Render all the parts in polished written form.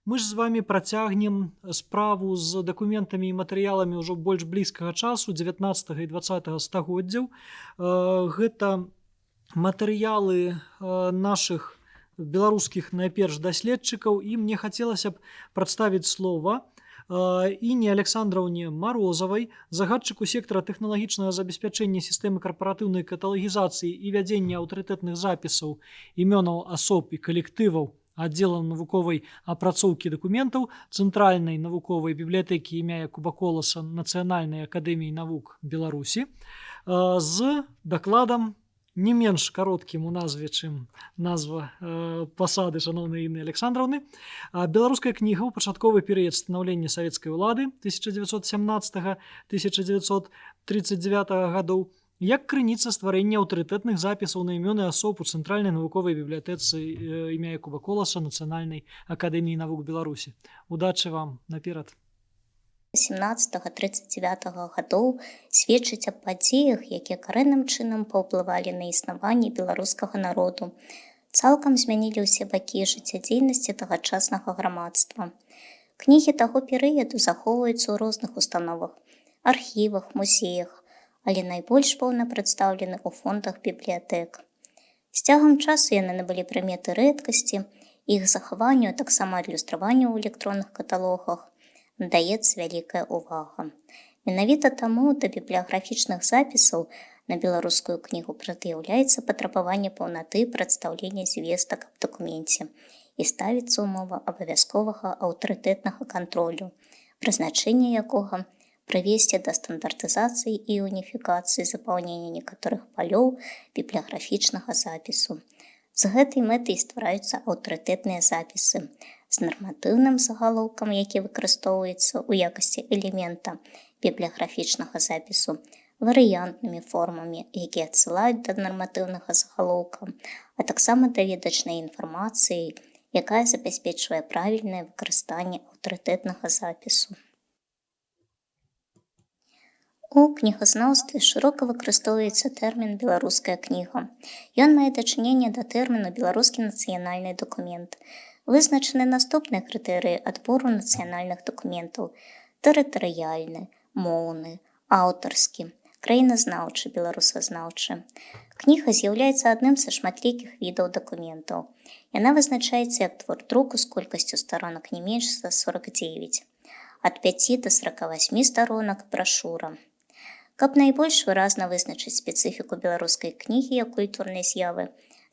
Мы ж з вами працягнем справу з дакументамі і матэрыяламі ўжо больш блізкага часу 19 і 20 стагоддзяў. Гэта матэрыялы нашых беларускіх найперш даследчыкаў, і мне хацелася б прадставіць слова Інне Александраўне Марозавай, загадчыку сектара тэхналагічнага забеспячэння сістэмы карпаратыўнай каталагізацыі і вядзення аўтарытэтных запісаў імёнаў асоб і калектываў аддзела навуковай апрацоўкі дакументаў Цэнтральнай навуковай бібліятэкі імя Якуба Коласа Нацыянальнай акадэміі навук Беларусі з дакладам не менш кароткім у назве, чым назва пасады шаноўнай Інны Александраўны. Беларуская кніга ў пачатковы перыяд станаўлення савецкай улады 1917-1939 гадоў як крыніца стварэння аўтарытэтных запісаў на імёны асоб у Цэнтральнай навуковай бібліятэцы імя Якуба Коласа Нацыянальнай акадэміі навук Беларусі. Удачы вам наперад. 17-39 гадоў сведчыць аб падзеях, якія карэнным чынам паўплывалі на існаванне беларускага народу, цалкам змянілі ўсе бакі жыццядзейнасці тагачаснага грамадства. Кнігі таго перыяду захоўваюцца ў розных установах, архівах, музеях, але найбольш поўна прадстаўлены ў фондах бібліятэк. З цягам часу яны набылі прыметы рэдкасці, іх захаванню, а таксама адлюстраванню ў электронных каталогах надаецца вялікая ўвага. Менавіта таму да бібліяграфічных запісаў на беларускую кнігу прад'яўляецца патрабаванне паўнаты прадстаўлення звестак аб дакуменце і ставіцца ўмова абавязковага аўтарытэтнага кантролю, прызначэнне якога прывесці да стандартызацыі і уніфікацыі запаўнення некаторых палёў бібліяграфічнага запісу. З гэтай мэтай ствараюцца аўтарытэтныя запісы з нарматыўным загалоўкам, які выкарыстоўваецца ў якасці элемента бібліяграфічнага запісу, варыянтнымі формамі, якія адсылаюць да нарматыўнага загалоўка, а таксама даведачнай інфармацыяй, якая забяспечвае правільнае выкарыстанне аўтарытэтнага запісу. У кнігазнаўстве шырока выкарыстоўваецца тэрмін «беларуская кніга». Ён мае дачыненне да тэрміну «беларускі нацыянальны дакумент». Вызначаны наступныя крытэрыі адбору нацыянальных дакументаў: тэрытарыяльны, моўны, аўтарскі, краіназнаўчы, беларусазнаўчы. Кніга з'яўляецца адным са шматлікіх відаў дакументаў. Яна вызначаецца як твор друку з колькасцю старонак не менш за 49, ад 5 да 48 старонак брашура. Каб найбольш выразна вызначыць спецыфіку беларускай кнігі як культурнай з'явы,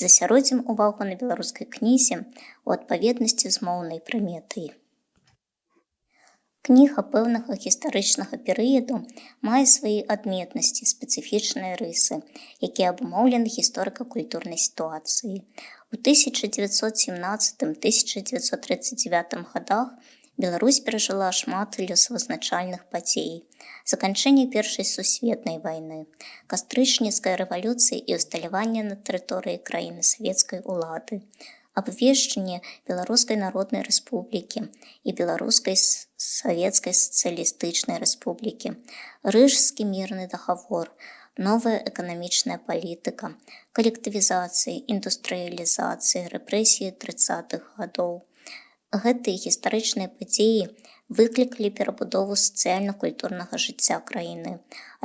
засяродзім увагу на беларускай кнізе ў адпаведнасці з моўнай прыметай. Кніга пэўнага гістарычнага перыяду мае свае адметнасці, спецыфічныя рысы, якія абумоўлены гісторыка-культурнай сітуацыяй. У 1917-1939 гадах Беларусь перажыла шмат лёсавызначальных падзей: заканчэнне Першай сусветнай вайны, кастрычніцкай рэвалюцыі і ўсталяванне на тэрыторыі краіны савецкай улады, абвешчанне Беларускай народнай рэспублікі і Беларускай савецкай сацыялістычнай рэспублікі, Рыжскі мірны дагавор, новая эканамічная палітыка, калектывізацыя, індустрыялізацыя, рэпрэсіі 30-х гадоў. Гэтыя гістарычныя падзеі выклікалі перабудову сацыяльна-культурнага жыцця краіны,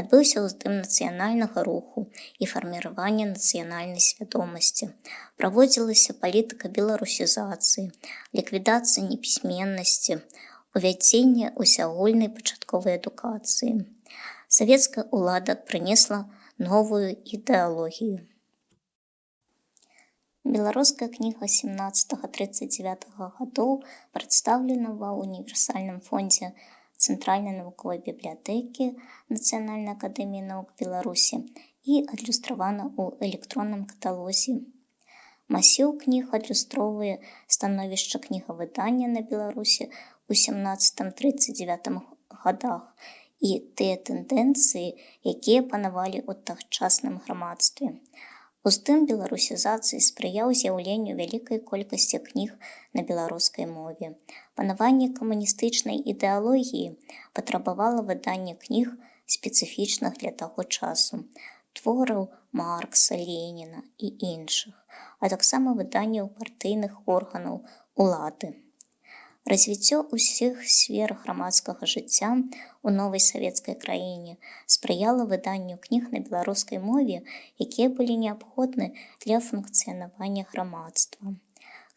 адбыўся ўздым нацыянальнага руху і фарміраванне нацыянальнай свядомасці, праводзілася палітыка беларусізацыі, ліквідацыя непісьменнасці, увядзенне усеагульнай пачатковай адукацыі. Савецкая ўлада прынесла новую ідэалогію. Беларуская кніга 17-39 гадоў прадстаўлена ва універсальным фондзе Цэнтральнай навуковай бібліятэкі Нацыянальнай акадэміі навук Беларусі і адлюстравана ў электронным каталозе. Масіў кніг адлюстроўвае становішча кнігавыдання на Беларусі ў 17-39 гадах і тыя тэндэнцыі, якія панавалі ў тагчасным грамадстве. Уздым беларусізацыі спрыяў з'яўленню вялікай колькасці кніг на беларускай мове. Панаванне камуністычнай ідэалогіі патрабавала выдання кніг спецыфічных для таго часу, твораў Маркса, Леніна і іншых, а таксама выданняў партыйных органаў улады. Развіццё ўсіх сфер грамадскага жыцця ў новай савецкай краіне спрыяла выданню кніг на беларускай мове, якія былі неабходны для функцыянавання грамадства.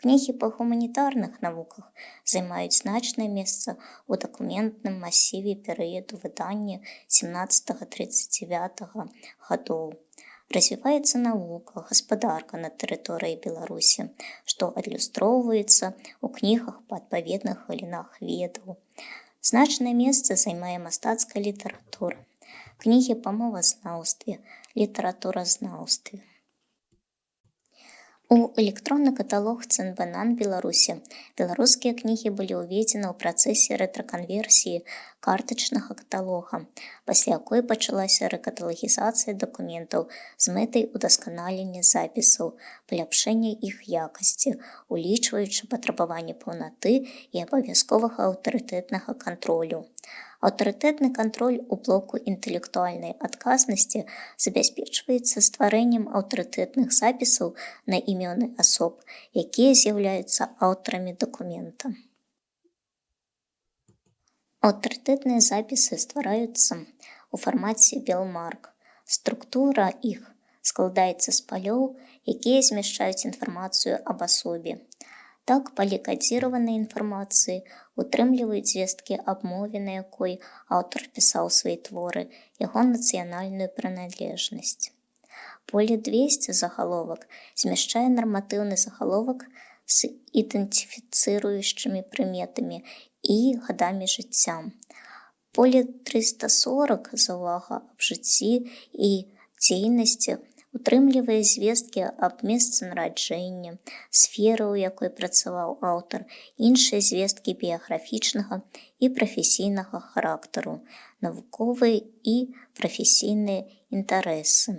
Кнігі па гуманітарных навуках займаюць значнае месца ў дакументным масіве перыяду выдання 17-39 гадоў. Развіваецца навука, гаспадарка на тэрыторыі Беларусі, што адлюстроўваецца ў кнігах па адпаведных галінах ведаў. Значнае месца займае мастацкая літаратура, кнігі па мовазнаўстве, літаратуразнаўстве. У электронны каталог ЦНБНАН Беларусі беларускія кнігі былі ўведзены ў працэсе рэтраканверсіі картачнага каталога, пасля якой пачалася рэкаталагізацыя дакументаў з мэтай удасканалення запісаў, паляпшэння іх якасці, улічваючы патрабаванні паўнаты і абавязковага аўтарытэтнага кантролю. Аўтарытэтны кантроль у блоку інтэлектуальнай адказнасці забяспечваецца стварэннем аўтарытэтных запісаў на імёны асоб, якія з'яўляюцца аўтарамі дакумента. Аўтарытэтныя запісы ствараюцца ў фармаце белмарк. Структура іх складаецца з палёў, якія змяшчаюць інфармацыю аб асобе. Так, палі кадзіраванай інфармацыі утрымліваюць звесткі аб мове, на якой аўтар пісаў свае творы, яго нацыянальную прыналежнасць. Поле 200 загаловак змяшчае нарматыўны загаловак з ідэнтыфіцыруючымі прыметамі і гадамі жыцця. Поле 340 заўвага аб жыцці і дзейнасці утрымлівае звесткі аб месцы нараджэння, сферы, у якой працаваў аўтар, іншыя звесткі біяграфічнага і прафесійнага характару, навуковыя і прафесійныя інтарэсы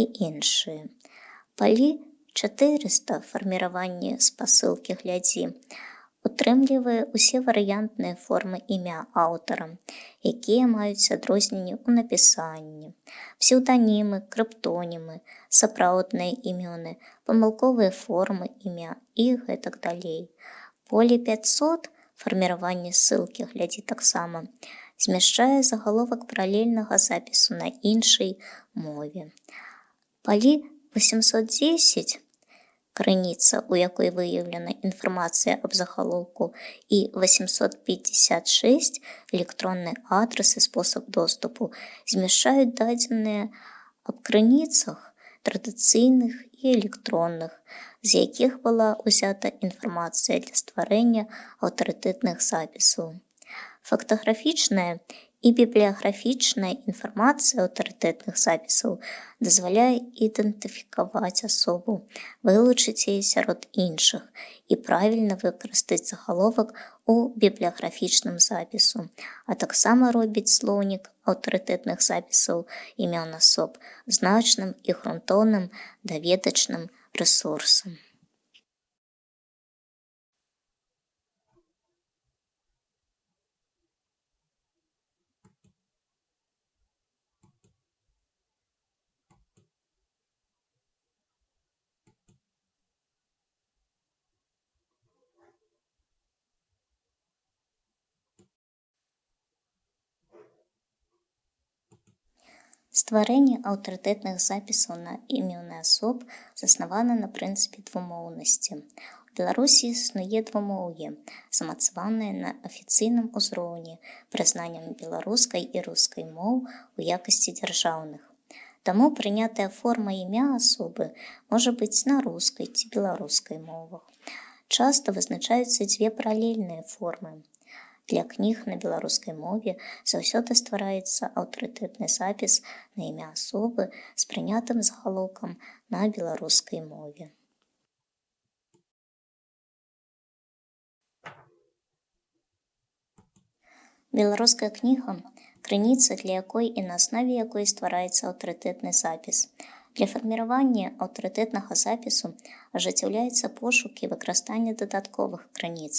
і іншыя. Палі 400 фарміраванне спасылкі глядзі утрымлівае ўсе варыянтныя формы імя аўтара, якія маюць адрозненні ў напісанні, псеўданімы, крыптонімы, сапраўдныя імёны, памылковыя формы імя і гэтак далей. Поле 500 фарміраванне ссылкі глядзі таксама змяшчае загаловак паралельнага запісу на іншай мове. Палі 810 крыніца, у якой выяўлена інфармацыя аб загалоўку, і 856 электронны адрас і спосаб доступу змяшчаюць дадзеныя аб крыніцах традыцыйных і электронных, з якіх была ўзята інфармацыя для стварэння аўтарытэтных запісаў. Фактаграфічная і бібліяграфічная інфармацыя аўтарытэтных запісаў дазваляе ідэнтыфікаваць асобу, вылучыць яе сярод іншых і правільна выкарыстаць загаловак у бібліяграфічным запісу, а таксама робіць слоўнік аўтарытэтных запісаў імён асоб значным і грунтоўным даведачным рэсурсам. Стварэнне аўтарытэтных запісаў на імёны асоб заснавана на прынцыпе двумоўнасці. У Беларусі існуе двумоўе, замацаванае на афіцыйным узроўні прызнаннем беларускай і рускай моў у якасці дзяржаўных. Таму прынятая форма імя асобы можа быць на рускай ці беларускай мовах. Часта вызначаюцца дзве паралельныя формы. Для кніг на беларускай мове заўсёды ствараецца аўтарытэтны запіс на імя асобы з прынятым загалоўкам на беларускай мове. Беларуская кніга – крыніца, для якой і на аснове якой ствараецца аўтарытэтны запіс. Для фарміравання аўтарытэтнага запісу ажыццяўляецца пошук і выкарыстанне дадатковых крыніц,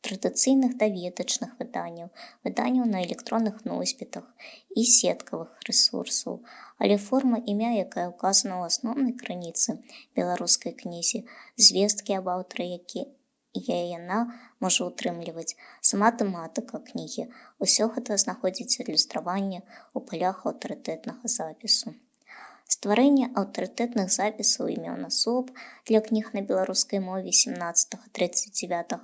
традыцыйных даведачных выданняў, выданняў на электронных носьбітах і сеткавых рэсурсаў, але форма імя, якая ўказана ў асноўнай крыніцы беларускай кнізе, звесткі аб аўтары, які яна можа ўтрымліваць, сама тэматыка кнігі. Усё гэта знаходзіць ілюстраванне ў палях аўтарытэтнага запісу. Стварэнне аўтарытэтных запісаў імён асоб для кніг на беларускай мове 17-39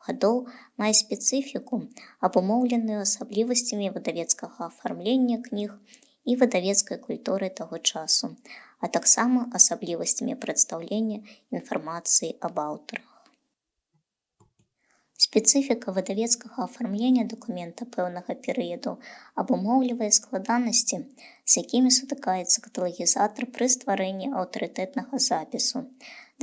гадоў мае спецыфіку, абумоўленую асаблівасцямі выдавецкага афармлення кніг і выдавецкай культуры таго часу, а таксама асаблівасцямі прадстаўлення інфармацыі аб аўтарах. Спецыфіка выдавецкага афармлення дакумента пэўнага перыяду абумоўлівае складанасці, з якімі сутыкаецца каталагізатар пры стварэнні аўтарытэтнага запісу.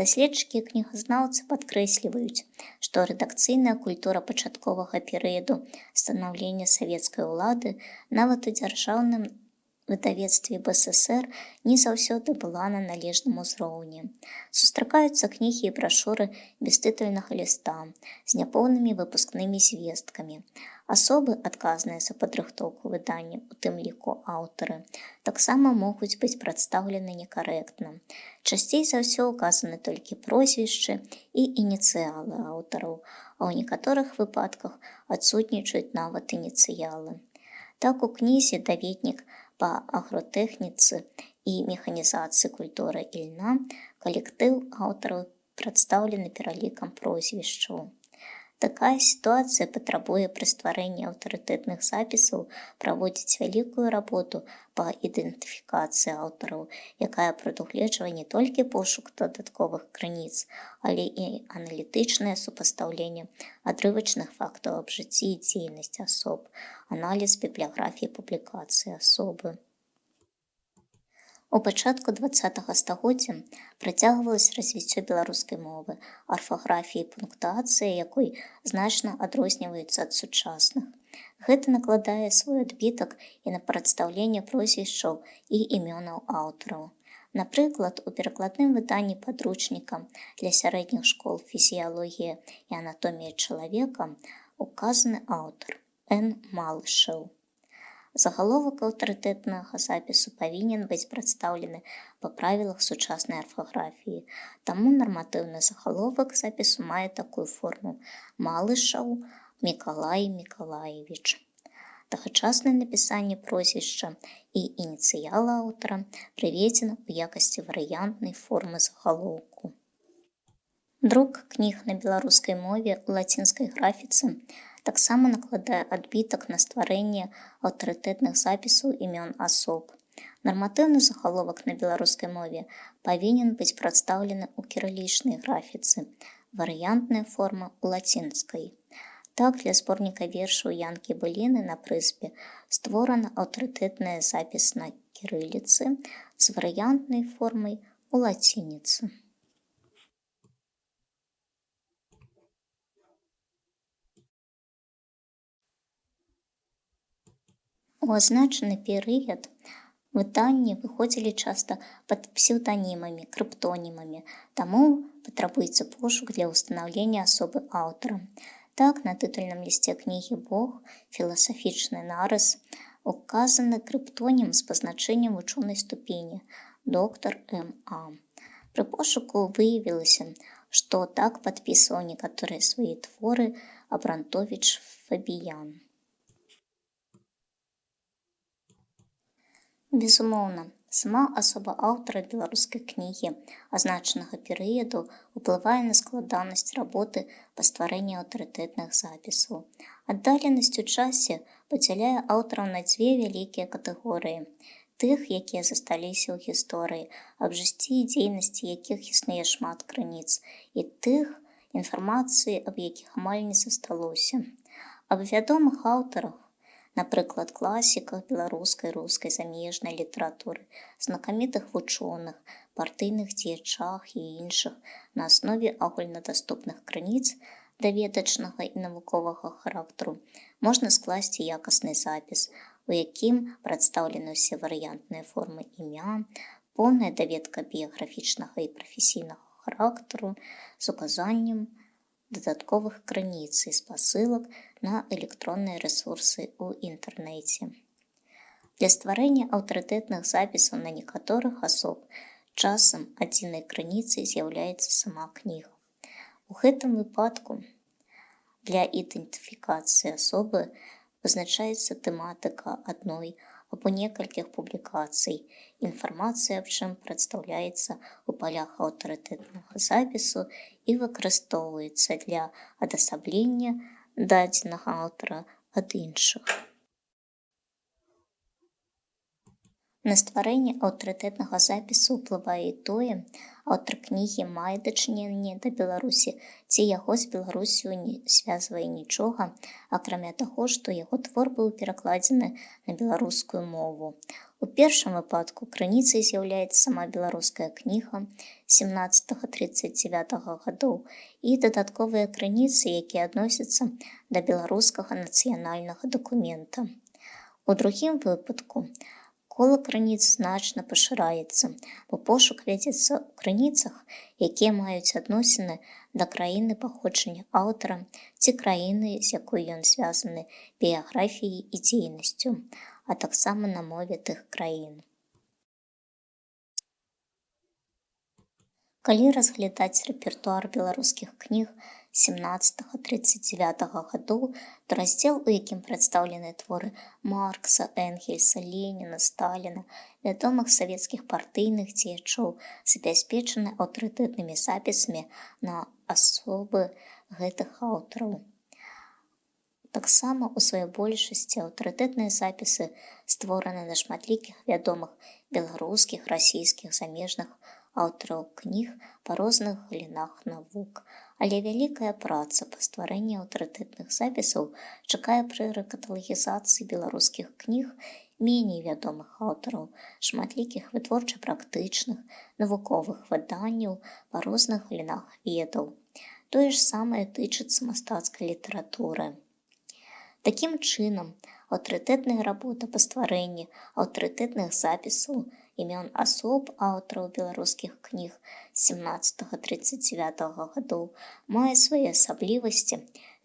Даследчыкі і кнігазнаўцы падкрэсліваюць, што рэдакцыйная культура пачатковага перыяду станаўлення савецкай улады нават у дзяржаўным выдавецтве БССР не заўсёды была на належным узроўні. Сустракаюцца кнігі і брашуры бестытульнага ліста з няпоўнымі выпускнымі звесткамі. Асобы, адказныя за падрыхтоўку выдання, у тым ліку аўтары, таксама могуць быць прадстаўлены некарэктна. Часцей за ўсё указаны толькі прозвішчы і ініцыялы аўтараў, а ў некаторых выпадках адсутнічаюць нават ініцыялы. Так у кнізе «Даведнік па агротэхніцы і механізацыі культуры ільна» калектыў аўтараў прадстаўлены пералікам прозвішчаў. Такая сітуацыя патрабуе пры стварэнні аўтарытэтных запісаў праводзіць вялікую работу па ідэнтыфікацыі аўтараў, якая прадугледжвае не толькі пошук дадатковых крыніц, але і аналітычнае супастаўленне адрывачных фактаў аб жыцці і дзейнасці асоб, аналіз бібліяграфіі публікацыі асобы. У пачатку 20-го стагоддзя працягвалася развіццё беларускай мовы, арфаграфіі і пунктуацыя якой значна адрозніваюцца ад сучасных. Гэта накладае свой адбітак і на прадстаўленне прозвішчаў і імёнаў аўтараў. Напрыклад, у перакладным выданні падручніка для сярэдніх школ «Фізіялогія і анатомія чалавека» указаны аўтар Н. Малышеў. Загаловак аўтарытэтнага запісу павінен быць прадстаўлены па правілах сучаснай арфаграфіі, таму нарматыўны загаловак запісу мае такую форму «Малышаў Мікалай Мікалаевіч». Тагачаснае напісанне прозвішча і ініцыяла аўтара прыведзена ў якасці варыянтнай формы загалоўку. Друк кніг на беларускай мове ў лацінскай графіцы таксама накладае адбітак на стварэнне аўтарытэтных запісаў імён асоб. Нарматыўны загаловак на беларускай мове павінен быць прадстаўлены ў кірылічнай графіцы, варыянтная форма ў лацінскай. Так, для зборніка вершаў Янкі Быліны на прызбе створана аўтарытэтная запіс на кірыліцы з варыянтнай формай у лацініцы. У азначаны перыяд выданні выходзілі часта пад псеўданімамі, крыптонімамі, таму патрабуецца пошук для ўстанаўлення асобы аўтара. Так, на тытульным лісце кнігі «Бог. Філасафічны нарыс» указаны крыптонім з пазначэннем вучонай ступені доктар М.А. Пры пошуку выявілася, што так падпісваў некаторыя свае творы Абрантовіч Фабіян. Безумоўна, сама асоба аўтара беларускай кнігі азначанага перыяду ўплывае на складанасць работы па стварэнні аўтарытэтных запісаў. Аддаленасць у часе падзяляе аўтараў на дзве вялікія катэгорыі: тых, якія засталіся ў гісторыі, аб жыцці і дзейнасці якіх існуе шмат крыніц, і тых, інфармацыі аб якіх амаль не засталося. Аб вядомых аўтарах, напрыклад, класіках беларускай, рускай, замежнай літаратуры, знакамітых вучоных, партыйных дзеячах і іншых на аснове агульнадаступных крыніц даведачнага і навуковага характару можна скласці якасны запіс, у якім прадстаўлены ўсе варыянтныя формы імя, поўная даведка біяграфічнага і прафесійнага характару з указаннем дадатковых крыніц і спасылак на электронныя рэсурсы ў інтэрнэце. Для стварэння аўтарытэтных запісаў на некаторых асоб часам адзінай крыніцай з'яўляецца сама кніга. У гэтым выпадку для ідэнтыфікацыі асобы вызначаецца тэматыка адной або некалькіх публікацый, інфармацыя аб чым прадстаўляецца ў палях аўтарытэтнага запісу і выкарыстоўваецца для адасаблення дадзенага аўтара ад іншых. На стварэнне аўтарытэтнага запісу ўплывае і тое, аўтар кнігі мае дачыненне да Беларусі ці яго з Беларусю не звязвае нічога, акрамя таго, што яго твор быў перакладзены на беларускую мову. У першым выпадку крыніцай з'яўляецца сама беларуская кніга 17-39 гадоў і дадатковыя крыніцы, якія адносяцца да беларускага нацыянальнага дакумента. У другім выпадку кола крыніц значна пашыраецца, бо пошук вядзецца ў крыніцах, якія маюць адносіны да краіны паходжання аўтара ці краіны, з якой ён звязаны біяграфіяй і дзейнасцю, а таксама на мове тых краін. Калі разглядаць рэпертуар беларускіх кніг 17-39 гадоў, то раздзел, у якім прадстаўлены творы Маркса, Энгельса, Леніна, Сталіна, вядомых савецкіх партыйных дзеячоў, забяспечаны аўтарытэтнымі запісамі на асобы гэтых аўтараў. Таксама ў сваёй большасці аўтарытэтныя запісы створаны на шматлікіх вядомых беларускіх, расійскіх, замежных аўтараў кніг па розных галінах навук, але вялікая праца па стварэнні аўтарытэтных запісаў чакае пры рэкаталагізацыі беларускіх кніг меней вядомых аўтараў, шматлікіх вытворча-практычных, навуковых выданняў па розных галінах ведаў. Тое ж самае тычыцца мастацкай літаратуры. Такім чынам, аўтарытэтная работа па стварэнні аўтарытэтных запісаў імён асоб аўтараў беларускіх кніг 17-39 гадоў мае свае асаблівасці,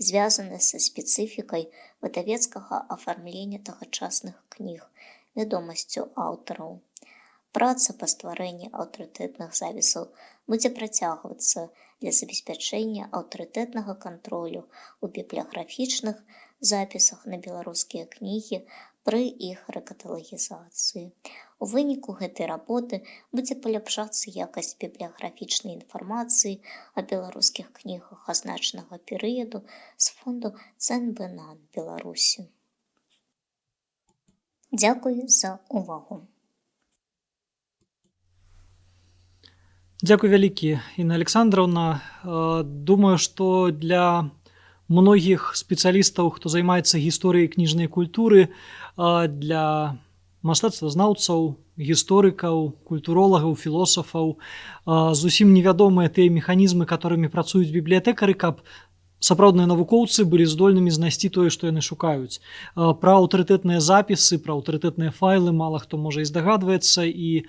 звязаныя са спецыфікай выдавецкага афармлення тагачасных кніг, вядомасцю аўтараў. Праца па стварэнні аўтарытэтных запісаў будзе працягвацца для забеспячэння аўтарытэтнага кантролю ў бібліяграфічных запісах на беларускія кнігі пры іх рэкаталагізацыі. У выніку гэтай работы будзе паляпшацца якасць бібліяграфічнай інфармацыі о беларускіх кнігах азначанага перыяду з фонду ЦНБ-НАН Беларусі. Дзякуй за увагу. Дзякуй вялікі, Інна Александраўна. Думаю, што для многіх спецыялістаў, хто займаецца гісторыяй кніжнай культуры, для мастацтвазнаўцаў, гісторыкаў, культуролагаў, філосафаў зусім невядомыя тыя механізмы, которымі працуюць бібліятэкары, каб сапраўдныя навукоўцы былі здольнымі знайсці тое, што яны шукаюць. Пра аўтарытэтныя запісы, пра аўтарытэтныя файлы мала хто можа і здагадваецца, і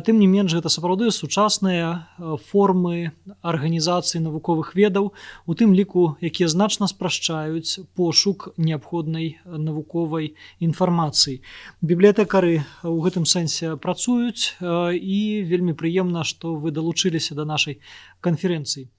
тым не менш гэта сапраўды сучасныя формы арганізацыі навуковых ведаў, у тым ліку, якія значна спрашчаюць пошук неабходнай навуковай інфармацыі. Бібліятэкары ў гэтым сэнсе працуюць, і вельмі прыемна, што вы далучыліся да нашай канферэнцыі.